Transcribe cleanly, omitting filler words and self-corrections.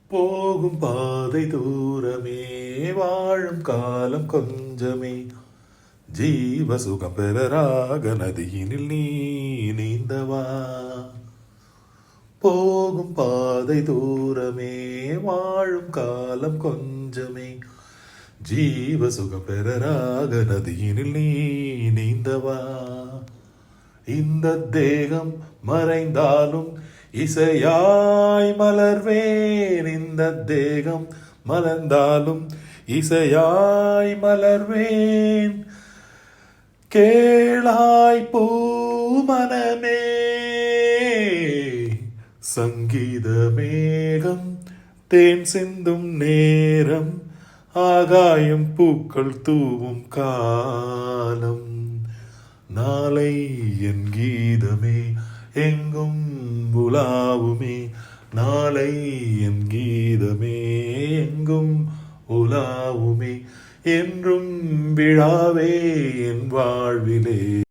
போகும் பாதை தூரமே, வாழும் காலம் கொஞ்சமே, ஜீவ சுகம் பெற ராக நதியினில் நீ நீந்தவா. போகும் பாதை தூரமே, வாழும் காலம் கொஞ்சமே, ஜீவ சுகம் பெற ராக நதியினில் நீ நீந்தவா. இந்த தேகம் மறைந்தாலும் இசையாய் மலர்வேன். இந்த தேகம் மலர்ந்தாலும் இசையாய் மலர்வேன். கேளாய் பூமனமே, சங்கீத மேகம் தேன் சிந்தும் நேரம், ஆகாயம் பூக்கள் தூவும் காலம். நாளை என் கீதமே எங்கும் உலாவுமே, நாளை என் கீதமே எங்கும் உலாவுமே, என்றும் விழாவே என் வாழ்விலே.